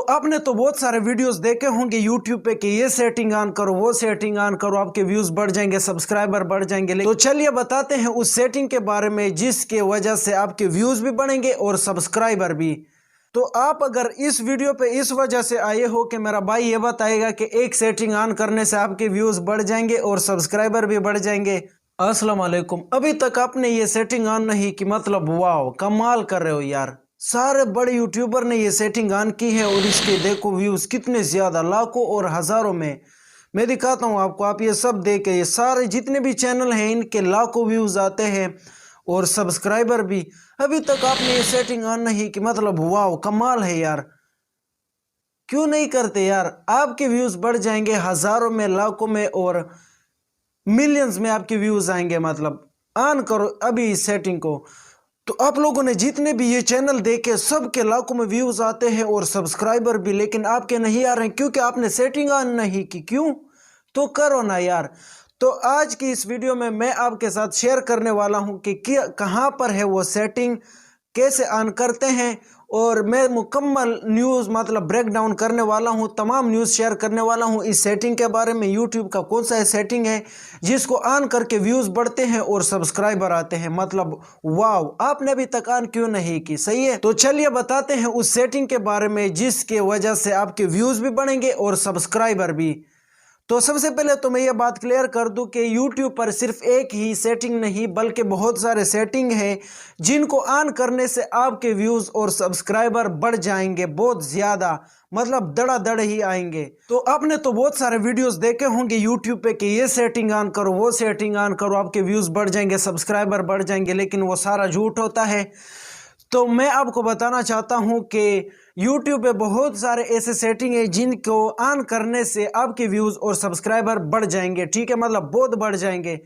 तो आपने तो बहुत सारे वीडियोस देखे होंगे यूट्यूब पे कि ये सेटिंग ऑन करो, वो सेटिंग ऑन करो, आपके व्यूज बढ़ जाएंगे, सब्सक्राइबर बढ़ जाएंगे। तो चलिए बताते हैं उस सेटिंग के बारे में जिसके वजह से आपके व्यूज भी बढ़ेंगे और सब्सक्राइबर भी। तो आप अगर इस वीडियो पे इस वजह से आए हो कि मेरा भाई ये बताएगा कि एक सेटिंग ऑन करने से आपके व्यूज बढ़ जाएंगे और सब्सक्राइबर भी बढ़ जाएंगे। अस्सलाम वालेकुम। अभी तक आपने ये सेटिंग ऑन नहीं की, मतलब वाओ कमाल कर रहे हो यार। सारे बड़े यूट्यूबर ने ये सेटिंग ऑन की है और इसके देखो व्यूज कितने ज्यादा, लाखों और हजारों में। मैं दिखाता हूँ आपको, आप ये सब देखे, ये सारे जितने भी चैनल हैं इनके लाखों व्यूज आते हैं और सब्सक्राइबर भी। अभी तक आपने ये सेटिंग ऑन नहीं की, मतलब वाओ कमाल है यार। क्यों नहीं करते यार? आपके व्यूज बढ़ जाएंगे हजारों में, लाखों में और मिलियंस में आपके व्यूज आएंगे। मतलब ऑन करो अभी इस सेटिंग को। तो आप लोगों ने जितने भी ये चैनल देखे सबके लाखों में व्यूज आते हैं और सब्सक्राइबर भी, लेकिन आपके नहीं आ रहे हैं क्योंकि आपने सेटिंग ऑन नहीं की। क्यों? तो करो ना यार। तो आज की इस वीडियो में मैं आपके साथ शेयर करने वाला हूं कि कहां पर है वो सेटिंग, कैसे ऑन करते हैं, और मैं मुकम्मल न्यूज़ मतलब ब्रेक डाउन करने वाला हूं, तमाम न्यूज़ शेयर करने वाला हूं इस सेटिंग के बारे में। यूट्यूब का कौन सा सेटिंग है जिसको ऑन करके व्यूज़ बढ़ते हैं और सब्सक्राइबर आते हैं। मतलब वाव, आपने अभी तक ऑन क्यों नहीं की? सही है, तो चलिए बताते हैं उस सेटिंग के बारे में जिसके वजह से आपके व्यूज़ भी बढ़ेंगे और सब्सक्राइबर भी। तो सबसे पहले तो मैं ये बात क्लियर कर दूं कि YouTube पर सिर्फ एक ही सेटिंग नहीं बल्कि बहुत सारे सेटिंग हैं जिनको ऑन करने से आपके व्यूज और सब्सक्राइबर बढ़ जाएंगे बहुत ज़्यादा, मतलब धड़ाधड़ ही आएंगे। तो आपने तो बहुत सारे वीडियोस देखे होंगे YouTube पे कि ये सेटिंग ऑन करो, वो सेटिंग ऑन करो, आपके व्यूज बढ़ जाएंगे, सब्सक्राइबर बढ़ जाएंगे, लेकिन वो सारा झूठ होता है। तो मैं आपको बताना चाहता हूं कि YouTube पे बहुत सारे ऐसे सेटिंग है जिनको ऑन करने से आपके व्यूज़ और सब्सक्राइबर बढ़ जाएंगे। ठीक है, मतलब बहुत बढ़ जाएंगे।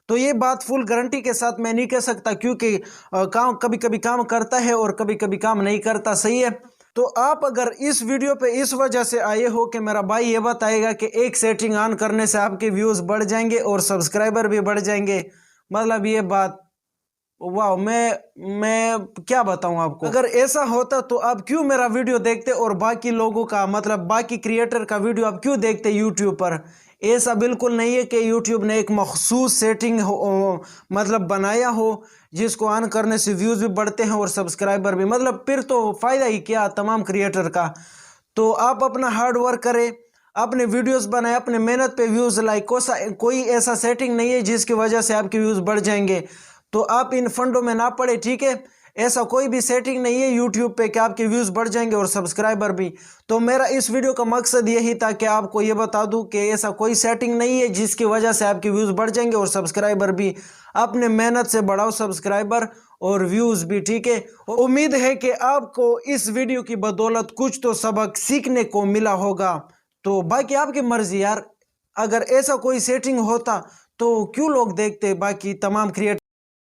तो ये बात फुल गारंटी के साथ मैं नहीं कह सकता क्योंकि काम कभी कभी काम करता है और कभी कभी काम नहीं करता। सही है, तो आप अगर इस वीडियो पे इस वजह से आए हो कि मेरा भाई ये बताएगा कि एक सेटिंग ऑन करने से आपके व्यूज़ बढ़ जाएंगे और सब्सक्राइबर भी बढ़ जाएंगे, मतलब ये बात वाह, मैं क्या बताऊं आपको। अगर ऐसा होता तो आप क्यों मेरा वीडियो देखते और बाकी लोगों का, मतलब बाकी क्रिएटर का वीडियो आप क्यों देखते यूट्यूब पर? ऐसा बिल्कुल नहीं है कि यूट्यूब ने एक मखसूस सेटिंग मतलब बनाया हो जिसको ऑन करने से व्यूज भी बढ़ते हैं और सब्सक्राइबर भी। मतलब फिर तो फायदा ही क्या तमाम क्रिएटर का। तो आप अपना हार्ड वर्क करें, अपने वीडियोस बनाए, अपने मेहनत पे व्यूज लाइक, कोई ऐसा सेटिंग नहीं है जिसकी वजह से आपके व्यूज बढ़ जाएंगे। तो आप इन फंडों में ना पड़े। ठीक है, ऐसा कोई भी सेटिंग नहीं है यूट्यूब पे कि आपके व्यूज़ बढ़ जाएंगे और सब्सक्राइबर भी। तो मेरा इस वीडियो का मकसद यही था कि आपको ये बता दूं कि ऐसा कोई सेटिंग नहीं है जिसकी वजह से आपके व्यूज़ बढ़ जाएंगे और सब्सक्राइबर भी। अपने मेहनत से बढ़ाओ सब्सक्राइबर और व्यूज़ भी। ठीक है, उम्मीद है कि आपको इस वीडियो की बदौलत कुछ तो सबक सीखने को मिला होगा। तो बाकी आपकी मर्जी यार, अगर ऐसा कोई सेटिंग होता तो क्यों लोग देखते बाकी तमाम क्रिएटर।